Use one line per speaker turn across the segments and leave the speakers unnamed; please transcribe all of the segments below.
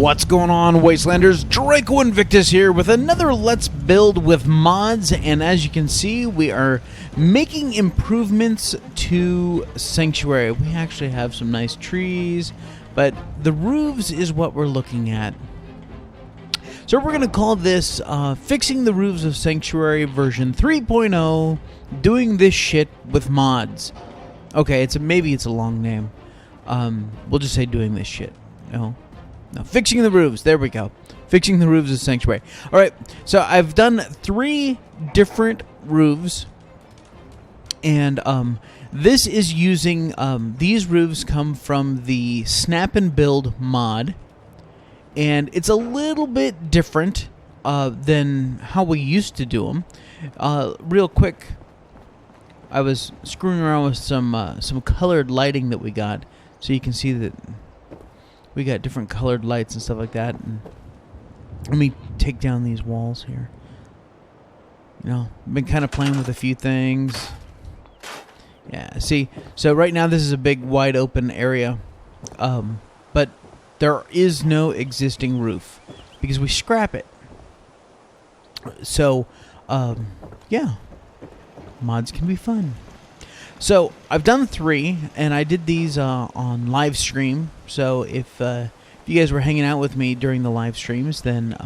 What's going on, Wastelanders? Draco Invictus here with another Let's Build with Mods, and as you can see, we are making improvements to Sanctuary. We actually have some nice trees, but the roofs is what we're looking at. So we're going to call this Fixing the Roofs of Sanctuary version 3.0, doing this shit with mods. Okay, maybe it's a long name. We'll just say doing this shit. No, fixing the roofs. There we go. Fixing the roofs of Sanctuary. All right, so I've done 3 different roofs, and this is using these roofs come from the Snap and Build mod, and it's a little bit different than how we used to do them. Real quick, I was screwing around with some colored lighting that we got, so you can see that we got different colored lights and stuff like that. And let me take down these walls here. You know, I've been kind of playing with a few things. Yeah, see, so right now this is a big wide open area, but there is no existing roof because we scrap it. So, yeah, mods can be fun. So I've done 3, and I did these on live stream. So if you guys were hanging out with me during the live streams, then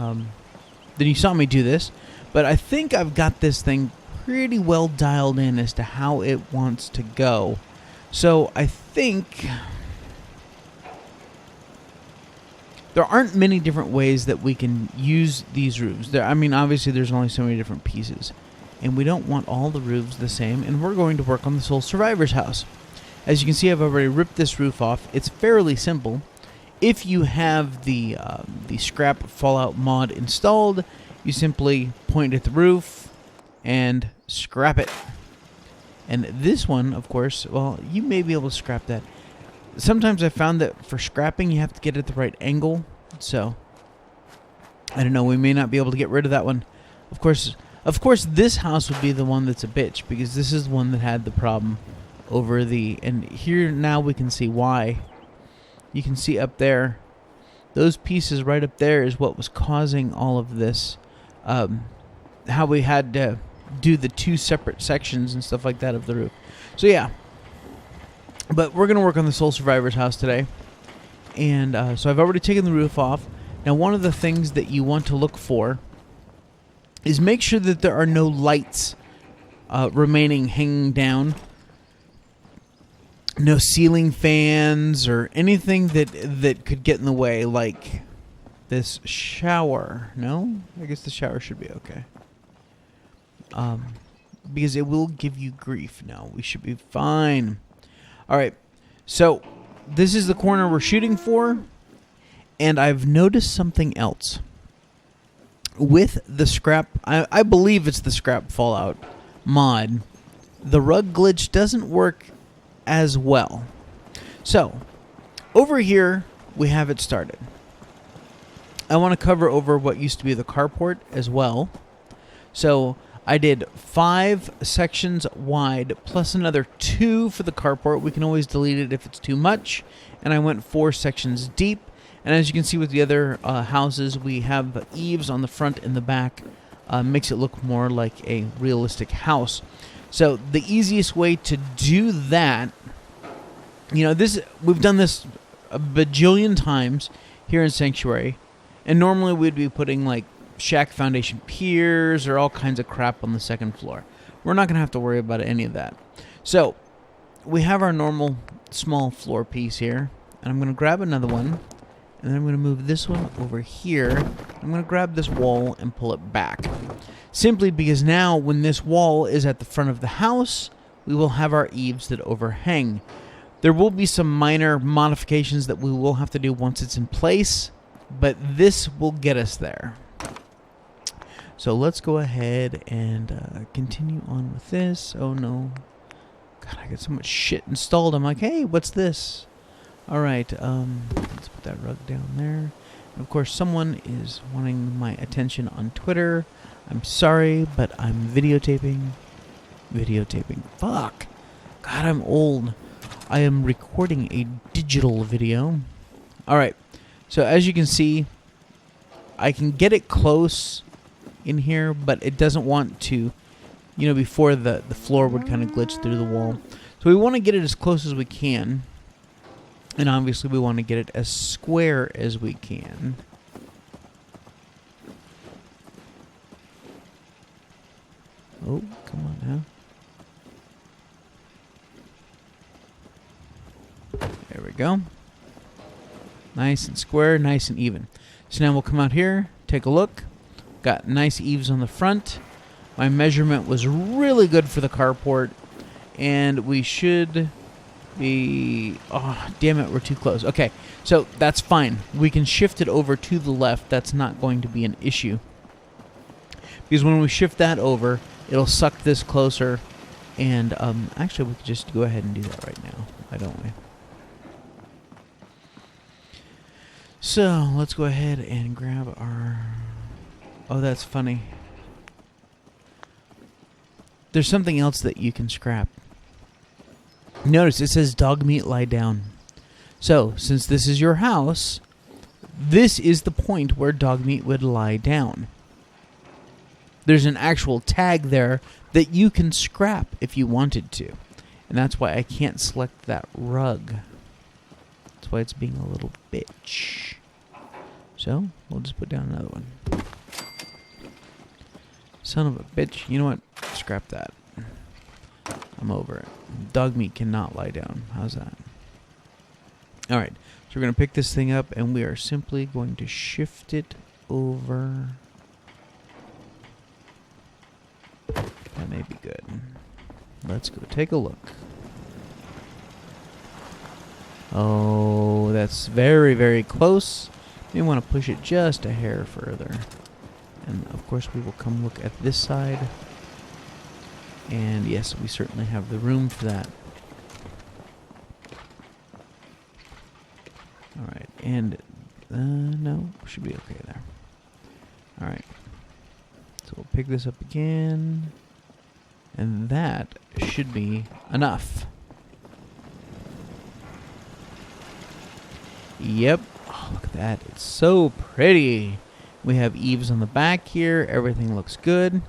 you saw me do this. But I think I've got this thing pretty well dialed in as to how it wants to go. So I think there aren't many different ways that we can use these roofs. I mean, obviously there's only so many different pieces, and we don't want all the roofs the same, and we're going to work on the Soul Survivor's house. As you can see, I've already ripped this roof off. It's fairly simple. If you have the Scrap Fallout mod installed, you simply point at the roof and scrap it. And this one, of course, well, you may be able to scrap that. Sometimes I found that for scrapping, you have to get at the right angle. So, I don't know, we may not be able to get rid of that one. Of course, this house would be the one that's a bitch, because this is the one that had the problem over the... And here now we can see why. You can see up there, those pieces right up there is what was causing all of this. How we had to do the 2 separate sections and stuff like that of the roof. So yeah. But we're going to work on the Soul Survivor's house today. And so I've already taken the roof off. Now one of the things that you want to look for is make sure that there are no lights remaining hanging down. No ceiling fans or anything that could get in the way, like this shower. No? I guess the shower should be okay. Because it will give you grief. No, we should be fine. Alright, so this is the corner we're shooting for, and I've noticed something else. With the Scrap, I believe it's the Scrap Fallout mod, the rug glitch doesn't work as well. So, over here, we have it started. I want to cover over what used to be the carport as well. So, I did 5 sections wide, plus another 2 for the carport. We can always delete it if it's too much. And I went 4 sections deep. And as you can see with the other houses, we have eaves on the front and the back. Makes it look more like a realistic house. So the easiest way to do that, you know, we've done this a bajillion times here in Sanctuary. And normally we'd be putting like shack foundation piers or all kinds of crap on the 2nd floor. We're not going to have to worry about any of that. So we have our normal small floor piece here. And I'm going to grab another one. And then I'm going to move this one over here. I'm going to grab this wall and pull it back. Simply because now when this wall is at the front of the house, we will have our eaves that overhang. There will be some minor modifications that we will have to do once it's in place, but this will get us there. So let's go ahead and continue on with this. Oh no. God, I got so much shit installed. I'm like, hey, what's this? Alright, let's put that rug down there. And of course, someone is wanting my attention on Twitter. I'm sorry, but I'm videotaping. Fuck. God, I'm old. I am recording a digital video. Alright, so as you can see, I can get it close in here, but it doesn't want to, you know, before the floor would kind of glitch through the wall. So we want to get it as close as we can. And obviously we want to get it as square as we can. Oh, come on now. There we go. Nice and square, nice and even. So now we'll come out here, take a look. Got nice eaves on the front. My measurement was really good for the carport. And we should be... Oh, damn it, we're too close. Okay, so that's fine. We can shift it over to the left. That's not going to be an issue. Because when we shift that over, it'll suck this closer. And actually, we could just go ahead and do that right now. Why don't we? So, let's go ahead and grab our... Oh, that's funny. There's something else that you can scrap. Notice it says dog meat lie down. So, since this is your house, this is the point where dog meat would lie down. There's an actual tag there that you can scrap if you wanted to. And that's why I can't select that rug. That's why it's being a little bitch. So, we'll just put down another one. Son of a bitch. You know what? Scrap that. I'm over it. Dog meat cannot lie down. How's that? Alright. So we're going to pick this thing up and we are simply going to shift it over. That may be good. Let's go take a look. Oh, that's very, very close. We want to push it just a hair further. And of course we will come look at this side. And yes, we certainly have the room for that. Alright, and no, should be okay there. Alright. So we'll pick this up again. And that should be enough. Yep. Oh, look at that. It's so pretty. We have eaves on the back here. Everything looks good.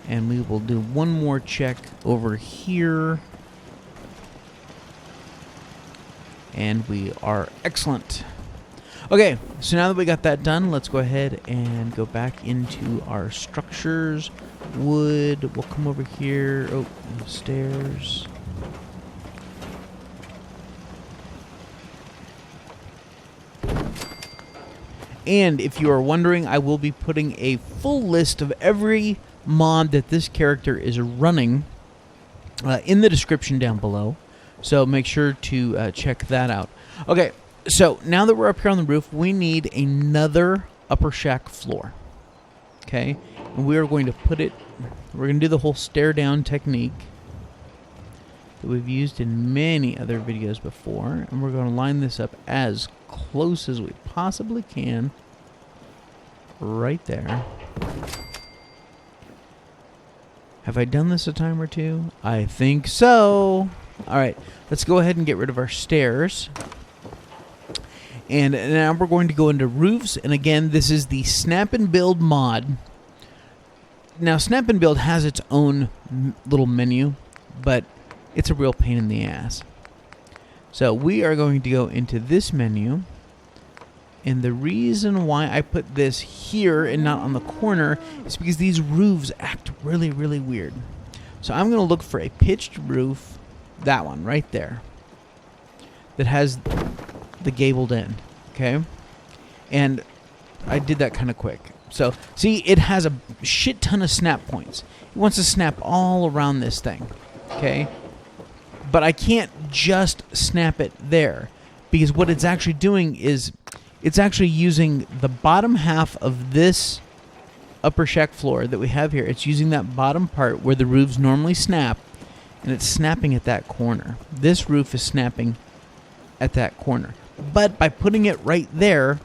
And we will do one more check over here. And we are excellent. Okay, so now that we got that done, let's go ahead and go back into our structures. Wood, we'll come over here. Oh, stairs. And if you are wondering, I will be putting a full list of every mod that this character is running in the description down below. So make sure to check that out. Okay, so now that we're up here on the roof, we need another upper shack floor. Okay, and we are going to put it, we're going to do the whole stare down technique that we've used in many other videos before. And we're going to line this up as close as we possibly can. Right there. Have I done this a time or two? I think so. Alright, let's go ahead and get rid of our stairs. And now we're going to go into roofs. And again, this is the Snap and Build mod. Now, Snap and Build has its own little menu, but it's a real pain in the ass. So we are going to go into this menu. And the reason why I put this here and not on the corner is because these roofs act really, really weird. So I'm going to look for a pitched roof, that one right there, that has the gabled end, okay? And I did that kind of quick. So, see, it has a shit ton of snap points. It wants to snap all around this thing, okay? But I can't just snap it there, because what it's actually doing is it's actually using the bottom half of this upper shack floor that we have here. It's using that bottom part where the roofs normally snap, and it's snapping at that corner. This roof is snapping at that corner. But by putting it right there,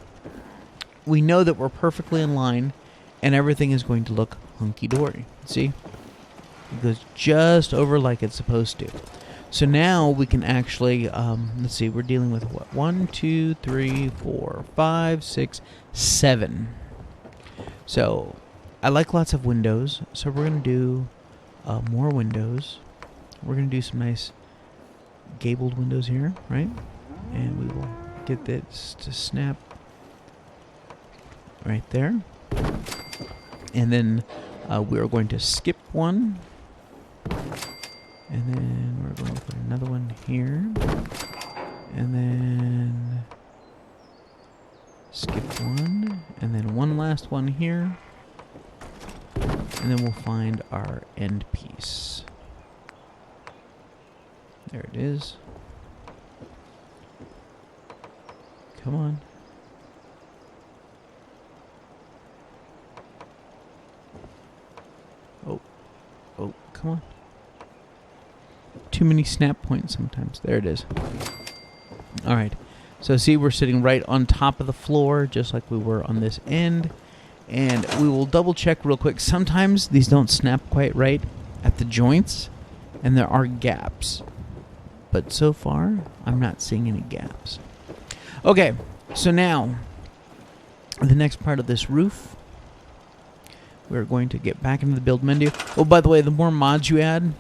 we know that we're perfectly in line, and everything is going to look hunky-dory. See? It goes just over like it's supposed to. So now we can actually, let's see, we're dealing with what? 1, 2, 3, 4, 5, 6, 7. So I like lots of windows, so we're going to do more windows. We're going to do some nice gabled windows here, right? And we will get this to snap right there. And then we are going to skip one. And then we're going to put another one here. And then skip one. And then one last one here. And then we'll find our end piece. There it is. Come on. Oh, come on. Too many snap points sometimes. There it is. Alright. So see, we're sitting right on top of the floor, just like we were on this end. And we will double check real quick. Sometimes these don't snap quite right at the joints, and there are gaps. But so far, I'm not seeing any gaps. Okay, so now, the next part of this roof, we're going to get back into the build menu. Oh, by the way, the more mods you add,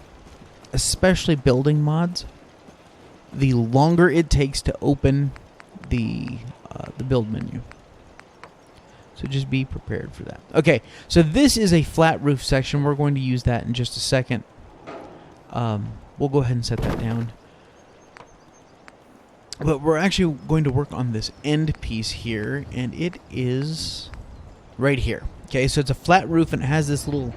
especially building mods, the longer it takes to open the build menu. So just be prepared for that. Okay, so this is a flat roof section. We're going to use that in just a second. We'll go ahead and set that down. But we're actually going to work on this end piece here, and it is right here. Okay, so it's a flat roof, and it has this little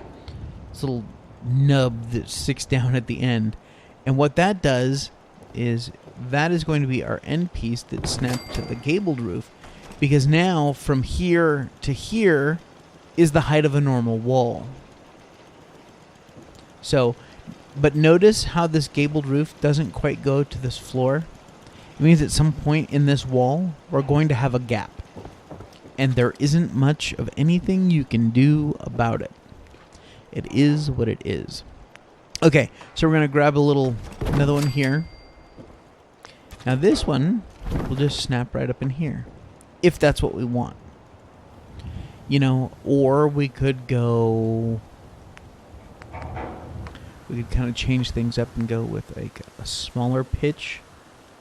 nub that sticks down at the end. And what that does is that is going to be our end piece that snapped to the gabled roof, because now from here to here is the height of a normal wall. So, but notice how this gabled roof doesn't quite go to this floor. It means at some point in this wall, we're going to have a gap. And there isn't much of anything you can do about it. It is what it is. Okay, so we're going to grab another one here. Now this one will just snap right up in here, if that's what we want. You know, or we could go... We could kind of change things up and go with like a smaller pitch.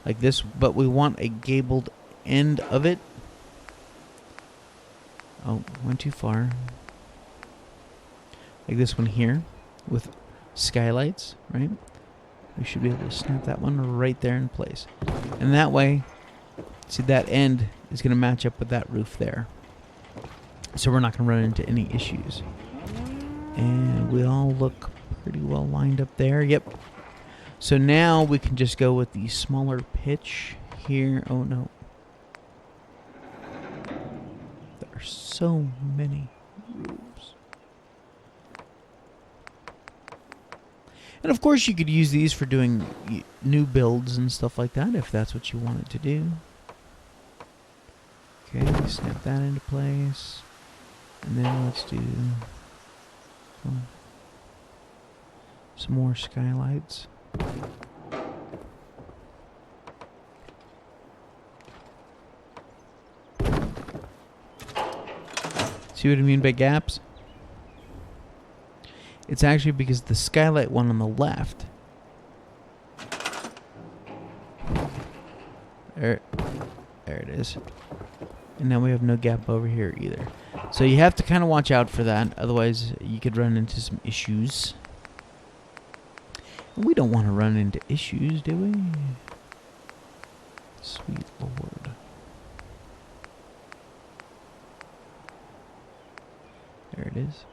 Like this, but we want a gabled end of it. Oh, went too far. Like this one here with skylights, right? We should be able to snap that one right there in place. And that way, see, that end is going to match up with that roof there. So we're not going to run into any issues. And we all look pretty well lined up there. Yep. So now we can just go with the smaller pitch here. Oh no. There are so many roofs. And of course you could use these for doing new builds and stuff like that if that's what you wanted to do. Okay, snap that into place. And then let's do some more skylights. See what I mean by gaps? It's actually because the skylight one on the left. There it is. And now we have no gap over here either. So you have to kind of watch out for that, otherwise you could run into some issues. We don't want to run into issues, do we? Sweet Lord. There it is.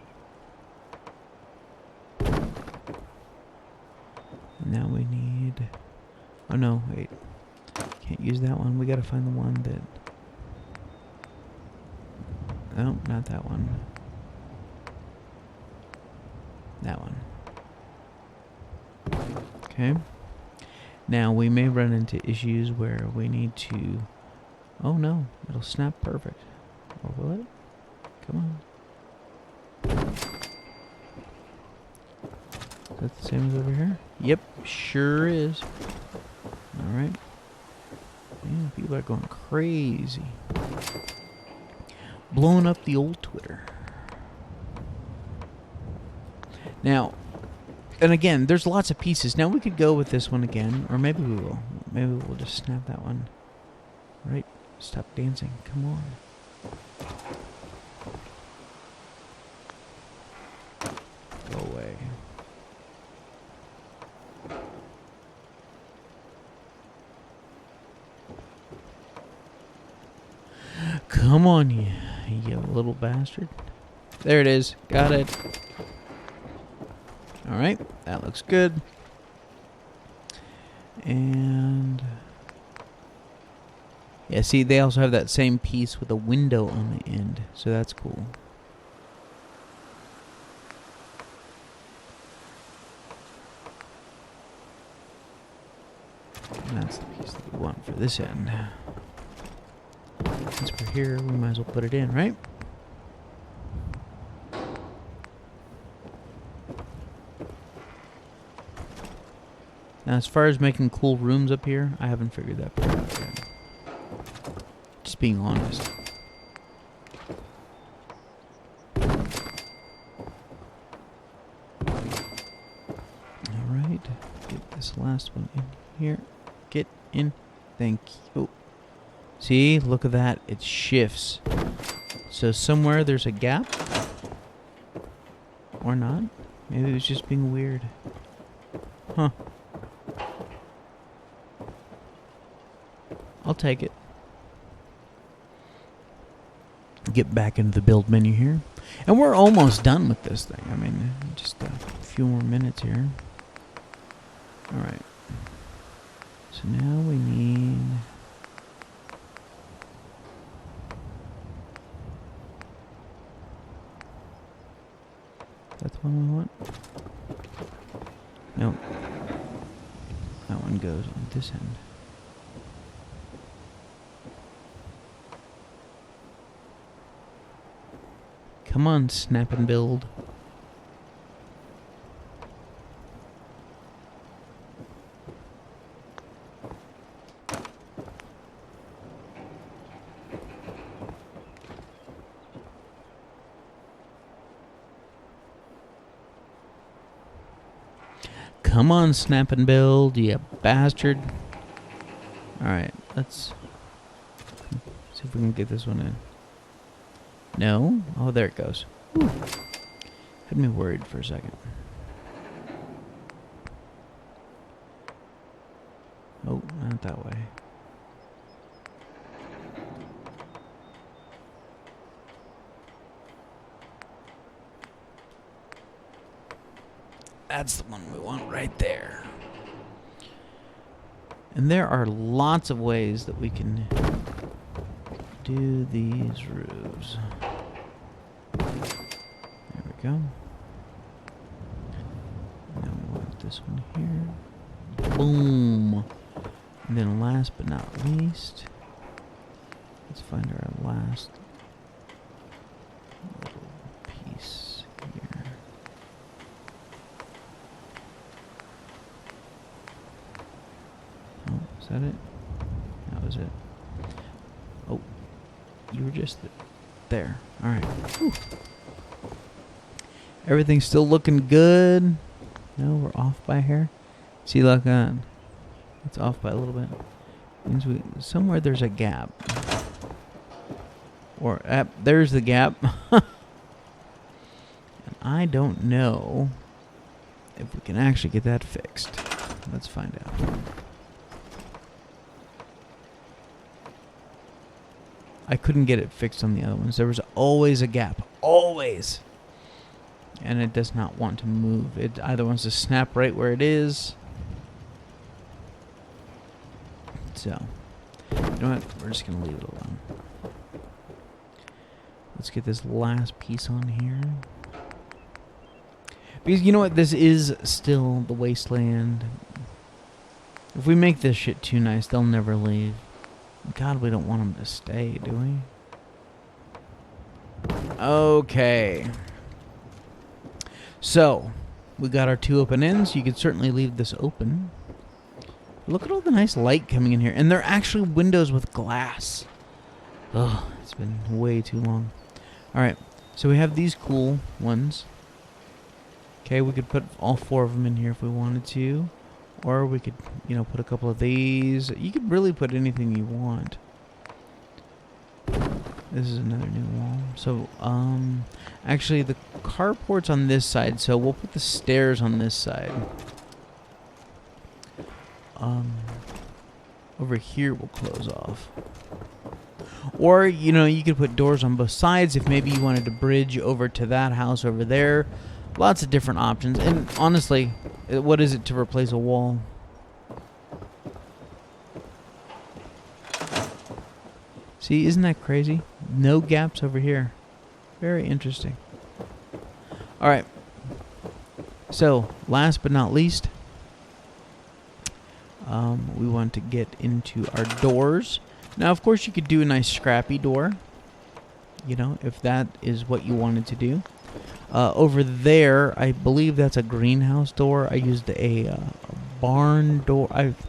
Now we need... Oh no, wait. Can't use that one. We gotta find the one that... No, not that one. That one. Okay. Now we may run into issues where we need to... Oh no, it'll snap perfect. Or will it? Come on. that the same as over here? Yep, sure is. Alright. Man, people are going crazy. Blowing up the old Twitter. Now, and again, there's lots of pieces. Now we could go with this one again, or maybe we will. Maybe we'll just snap that one. Right? Stop dancing. Come on. Go away. Come on, you little bastard. There it is. Got it. Alright, that looks good. And yeah, see, they also have that same piece with a window on the end, so that's cool. And that's the piece that we want for this end. Since we're here, we might as well put it in, right? Now, as far as making cool rooms up here, I haven't figured that part out yet. Just being honest. Alright. Get this last one in here. Get in. Thank you. See? Look at that. It shifts. So somewhere there's a gap. Or not. Maybe it was just being weird. Huh. I'll take it. Get back into the build menu here. And we're almost done with this thing. I mean, just a few more minutes here. Alright. So now we need... That's the one we want? Nope. That one goes on this end. Come on, snap and build. Come on, snap and build, you bastard. Alright, let's see if we can get this one in. No? Oh, there it goes. Whew. Had me worried for a second. Oh, not that way. That's the one we want right there. And there are lots of ways that we can do these roofs. There we go. And then we want this one here. Boom. And then last but not least, let's find our last little piece here. Oh, is that it? That was it. Oh, you were just there. All right. Whew. Everything's still looking good. No, we're off by a hair. See, look at it's off by a little bit. Means we somewhere there's a gap. Or there's the gap. And I don't know if we can actually get that fixed. Let's find out. I couldn't get it fixed on the other ones. There was always a gap. Always. And it does not want to move. It either wants to snap right where it is. So, you know what? We're just going to leave it alone. Let's get this last piece on here. Because you know what? This is still the wasteland. If we make this shit too nice, they'll never leave. God, we don't want them to stay, do we? Okay. So, We got our 2 open ends. You could certainly leave this open. Look at all the nice light coming in here. And they're actually windows with glass. Ugh, it's been way too long. Alright, so we have these cool ones. Okay, we could put all 4 of them in here if we wanted to. Or we could, you know, put a couple of these. You could really put anything you want. This is another new wall. So, actually the carport's on this side, so we'll put the stairs on this side. Over here we'll close off. Or, you know, you could put doors on both sides if maybe you wanted to bridge over to that house over there. Lots of different options. And honestly, what is it to replace a wall? See, isn't that crazy? No gaps over here. Very interesting. Alright. So, last but not least, we want to get into our doors. Now, of course, you could do a nice scrappy door, you know, if that is what you wanted to do. Over there, I believe that's a greenhouse door. I used a barn door. I've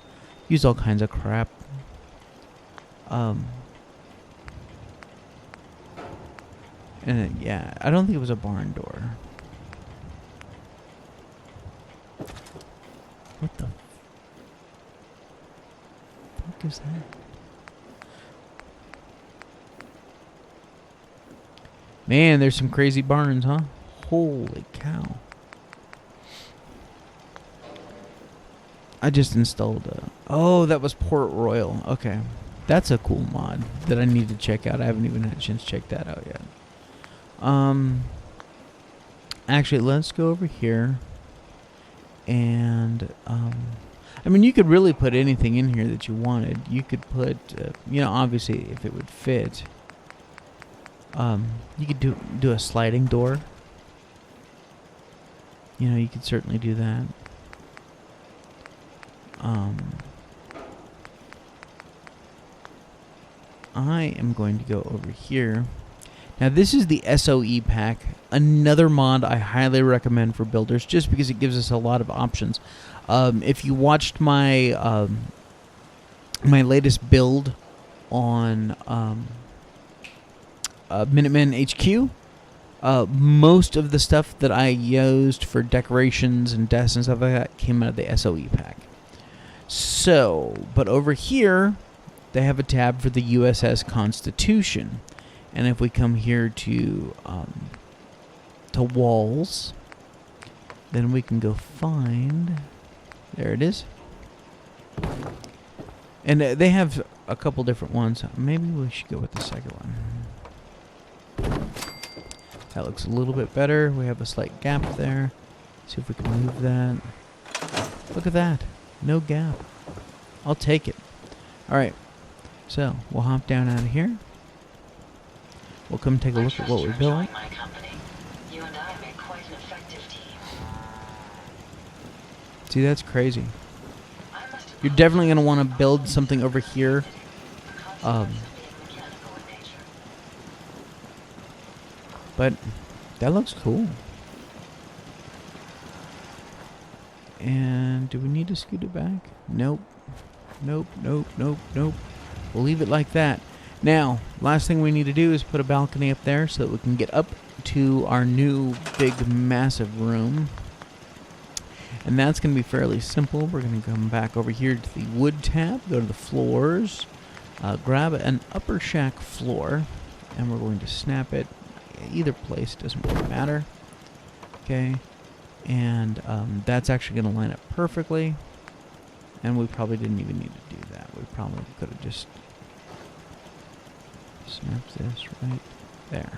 used all kinds of crap. And yeah, I don't think it was a barn door. What the fuck is that? Man, there's some crazy barns, huh? Holy cow. I just installed oh, that was Port Royal. Okay. That's a cool mod that I need to check out. I haven't even had a chance to check that out yet. Actually, let's go over here. And, I mean, you could really put anything in here that you wanted. You could put, you know, obviously, if it would fit. You could do a sliding door. You know, you could certainly do that. I am going to go over here. Now, this is the SOE pack. Another mod I highly recommend for builders, just because it gives us a lot of options. If you watched my my latest build on Minutemen HQ, most of the stuff that I used for decorations and desks and stuff like that came out of the SOE pack. So, but over here, they have a tab for the USS Constitution. And if we come here to walls, then we can go find, there it is. And they have a couple different ones. Maybe we should go with the second one. That looks a little bit better. We have a slight gap there. See if we can move that. Look at that. No gap. I'll take it. Alright. So, we'll hop down out of here. We'll come take a look at what we built. See, that's crazy. You're definitely going to want to build something over here. But that looks cool. And do we need to scoot it back? Nope. Nope, nope, nope, nope. We'll leave it like that. Now, last thing we need to do is put a balcony up there so that we can get up to our new big massive room. And that's going to be fairly simple. We're going to come back over here to the wood tab, go to the floors, grab an upper shack floor, and we're going to snap it either place, doesn't really matter. Okay, and that's actually going to line up perfectly. And we probably didn't even need to do that. We probably could have just snapped this right there.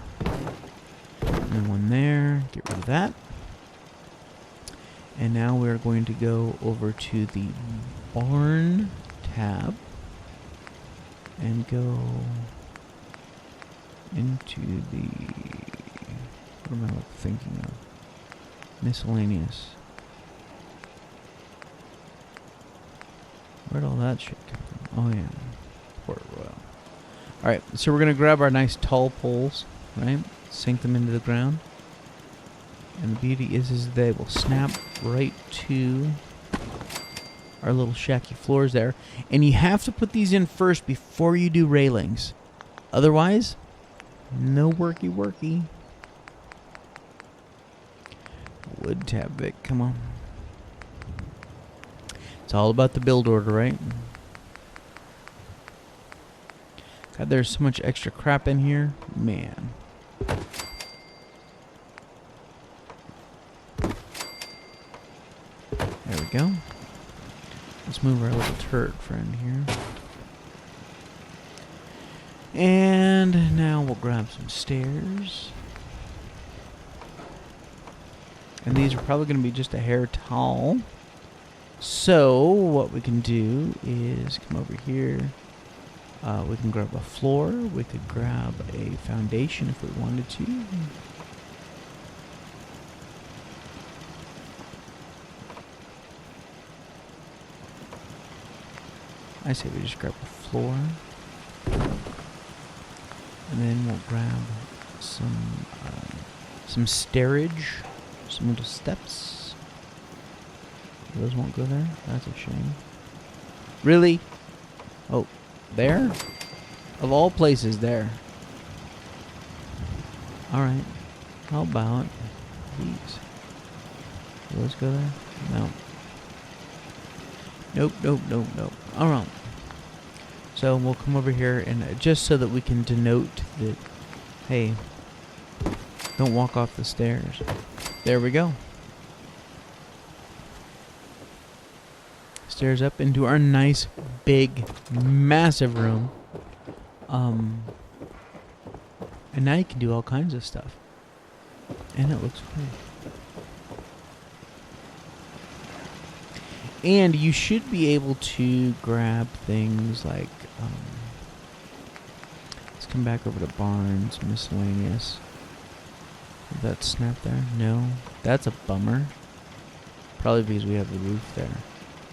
And then one there, get rid of that. And now we're going to go over to the barn tab and go into the, what am I thinking of? Miscellaneous. Where'd all that shit come from? Oh yeah, Port Royal. Alright, so we're going to grab our nice tall poles, right? Sink them into the ground. And the beauty is they will snap right to our little shacky floors there. And you have to put these in first before you do railings. Otherwise, no worky. Wood tab Vic, come on. It's all about the build order, right? God, there's so much extra crap in here. Man. There we go. Let's move our little turret friend here. And now we'll grab some stairs. And these are probably going to be just a hair tall. So what we can do is come over here. We can grab a floor. We could grab a foundation if we wanted to. I say we just grab the floor. And then we'll grab some stairage, some little steps. Those won't go there? That's a shame. Really? Oh, there? Of all places, there. Alright. How about these? Do those go there? No. Nope. Alright. So we'll come over here and just so that we can denote that, hey, don't walk off the stairs. There we go. Stairs up into our nice, big, massive room. And now you can do all kinds of stuff. And it looks cool. And you should be able to grab things like, let's come back over to Barnes, miscellaneous. Did that snap there? No. That's a bummer. Probably because we have the roof there.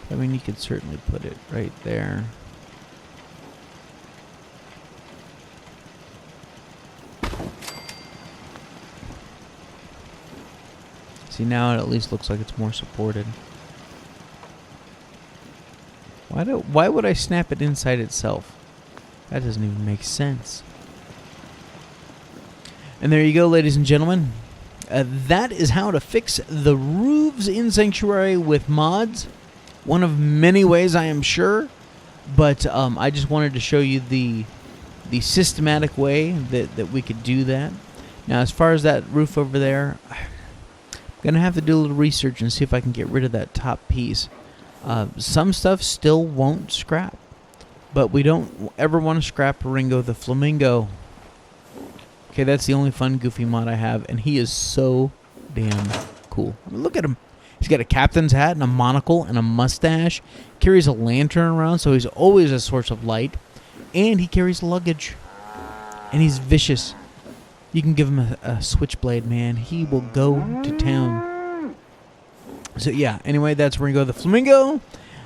I mean, you could certainly put it right there. See, now it at least looks like it's more supported. Why would I snap it inside itself? That doesn't even make sense. And there you go, ladies and gentlemen. That is how to fix the roofs in Sanctuary with mods. One of many ways, I am sure. But I just wanted to show you the systematic way that we could do that. Now, as far as that roof over there, I'm going to have to do a little research and see if I can get rid of that top piece. Some stuff still won't scrap, but we don't ever want to scrap Ringo the Flamingo. Okay, that's the only fun Goofy mod I have, and he is so damn cool. I mean, look at him. He's got a captain's hat and a monocle and a mustache. Carries a lantern around, so he's always a source of light. And he carries luggage. And he's vicious. You can give him a switchblade, man. He will go to town. So yeah, anyway, that's Ringo the Flamingo.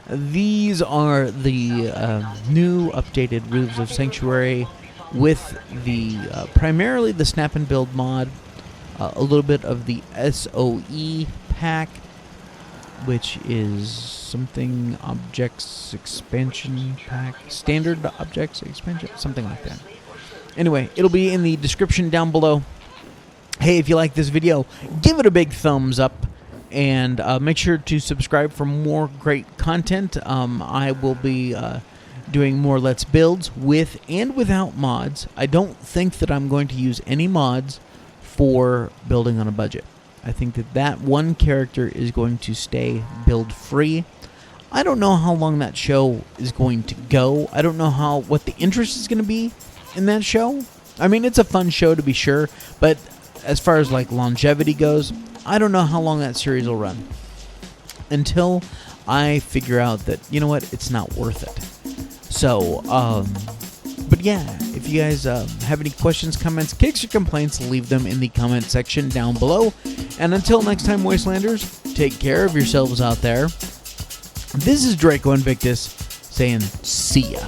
These are the new updated roofs of Sanctuary with the primarily the snap and build mod, a little bit of the SOE pack, which is something objects expansion pack, standard objects expansion, something like that. Anyway, it'll be in the description down below. Hey, if you like this video, give it a big thumbs up. And make sure to subscribe for more great content. I will be doing more Let's Builds with and without mods. I don't think that I'm going to use any mods for building on a budget. I think that one character is going to stay build free. I don't know how long that show is going to go. I don't know what the interest is going to be in that show. I mean, it's a fun show to be sure, but as far as like longevity goes, I don't know how long that series will run until I figure out that, you know what, it's not worth it. So, but yeah, if you guys have any questions, comments, kicks, or complaints, leave them in the comment section down below. And until next time, Wastelanders, take care of yourselves out there. This is Draco Invictus saying see ya.